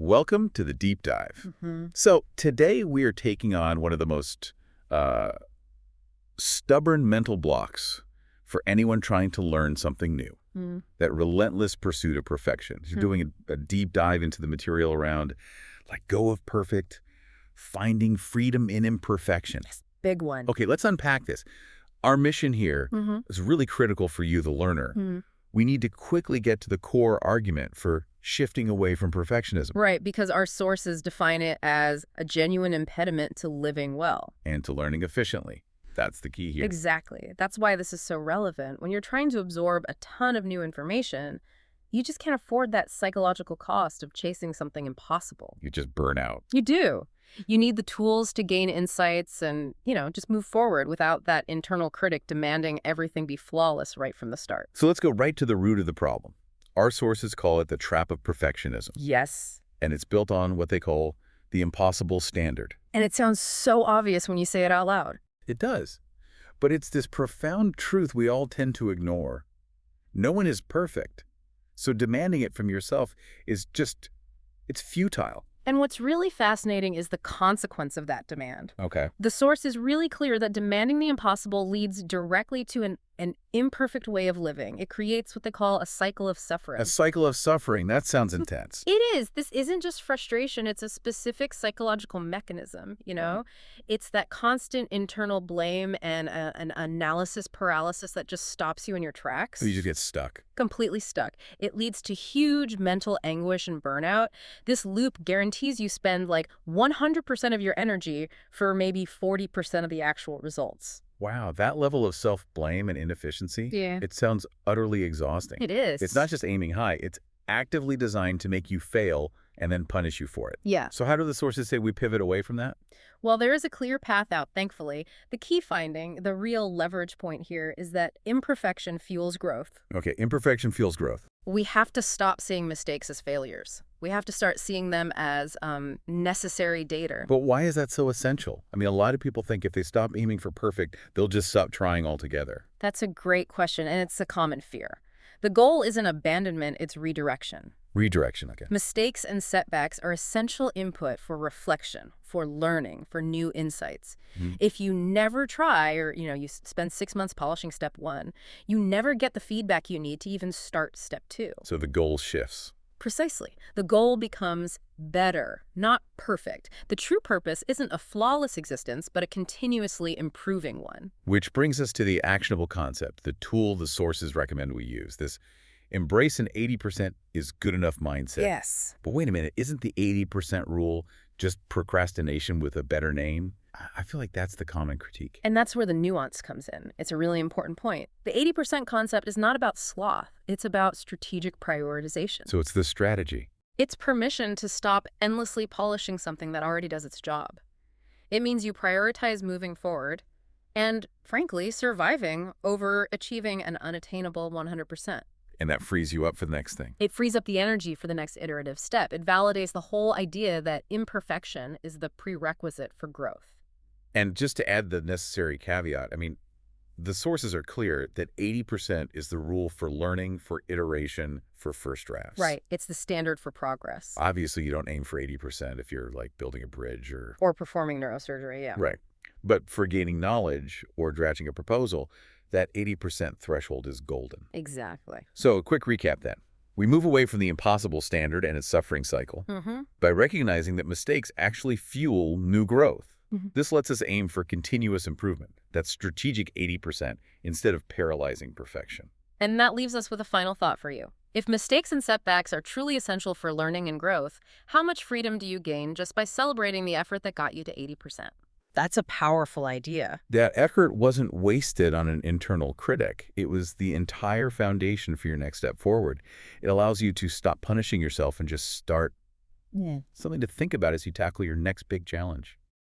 Welcome to the deep dive. So today we are taking on one of the most stubborn mental blocks for anyone trying to learn something new. That relentless pursuit of perfection. You're doing a deep dive into the material around let go of perfect, finding freedom in imperfection. Big one. Okay, let's unpack this. Our mission here is really critical for you, the learner. We need to quickly get to the core argument for shifting away from perfectionism. Right, because our sources define it as a genuine impediment to living well. And to learning efficiently. That's the key here. Exactly. That's why this is so relevant. When you're trying to absorb a ton of new information, you just can't afford that psychological cost of chasing something impossible. You just burn out. You do. You need the tools to gain insights and, just move forward without that internal critic demanding everything be flawless right from the start. So let's go right to the root of the problem. Our sources call it the trap of perfectionism. Yes. And it's built on what they call the impossible standard. And it sounds so obvious when you say it out loud. It does. But it's this profound truth we all tend to ignore. No one is perfect. So demanding it from yourself is it's futile. And what's really fascinating is the consequence of that demand. Okay. The source is really clear that demanding the impossible leads directly to an imperfect way of living. It creates what they call a cycle of suffering. A cycle of suffering. That sounds intense. It is. This isn't just frustration. It's a specific psychological mechanism, It's that constant internal blame and an analysis paralysis that just stops you in your tracks. You just get stuck. Completely stuck. It leads to huge mental anguish and burnout. This loop guarantees you spend like 100% of your energy for maybe 40% of the actual results. Wow, that level of self-blame and inefficiency, it sounds utterly exhausting. It is. It's not just aiming high, it's actively designed to make you fail and then punish you for it. Yeah. So how do the sources say we pivot away from that? Well, there is a clear path out, thankfully. The key finding, the real leverage point here, is that imperfection fuels growth. Okay, imperfection fuels growth. We have to stop seeing mistakes as failures. We have to start seeing them as necessary data. But why is that so essential? I mean, a lot of people think if they stop aiming for perfect, they'll just stop trying altogether. That's a great question, and it's a common fear. The goal isn't abandonment, it's redirection. Redirection, okay. Mistakes and setbacks are essential input for reflection, for learning, for new insights. If you never try or, you spend 6 months polishing step 1, you never get the feedback you need to even start step 2. So the goal shifts. Precisely. The goal becomes better, not perfect. The true purpose isn't a flawless existence, but a continuously improving one. Which brings us to the actionable concept, the tool the sources recommend we use, this embrace an 80% is good enough mindset. Yes. But wait a minute, isn't the 80% rule just procrastination with a better name? I feel like that's the common critique. And that's where the nuance comes in. It's a really important point. The 80% concept is not about sloth. It's about strategic prioritization. So it's the strategy. It's permission to stop endlessly polishing something that already does its job. It means you prioritize moving forward and, frankly, surviving over achieving an unattainable 100%. And that frees you up for the next thing. It frees up the energy for the next iterative step. It validates the whole idea that imperfection is the prerequisite for growth. And just to add the necessary caveat, I mean, the sources are clear that 80% is the rule for learning, for iteration, for first drafts. Right. It's the standard for progress. Obviously, you don't aim for 80% if you're like building a bridge or performing neurosurgery, yeah. Right. But for gaining knowledge or drafting a proposal, that 80% threshold is golden. Exactly. So a quick recap then. We move away from the impossible standard and its suffering cycle by recognizing that mistakes actually fuel new growth. This lets us aim for continuous improvement, that strategic 80%, instead of paralyzing perfection. And that leaves us with a final thought for you. If mistakes and setbacks are truly essential for learning and growth, how much freedom do you gain just by celebrating the effort that got you to 80%? That's a powerful idea. That effort wasn't wasted on an internal critic. It was the entire foundation for your next step forward. It allows you to stop punishing yourself and just start something to think about as you tackle your next big challenge.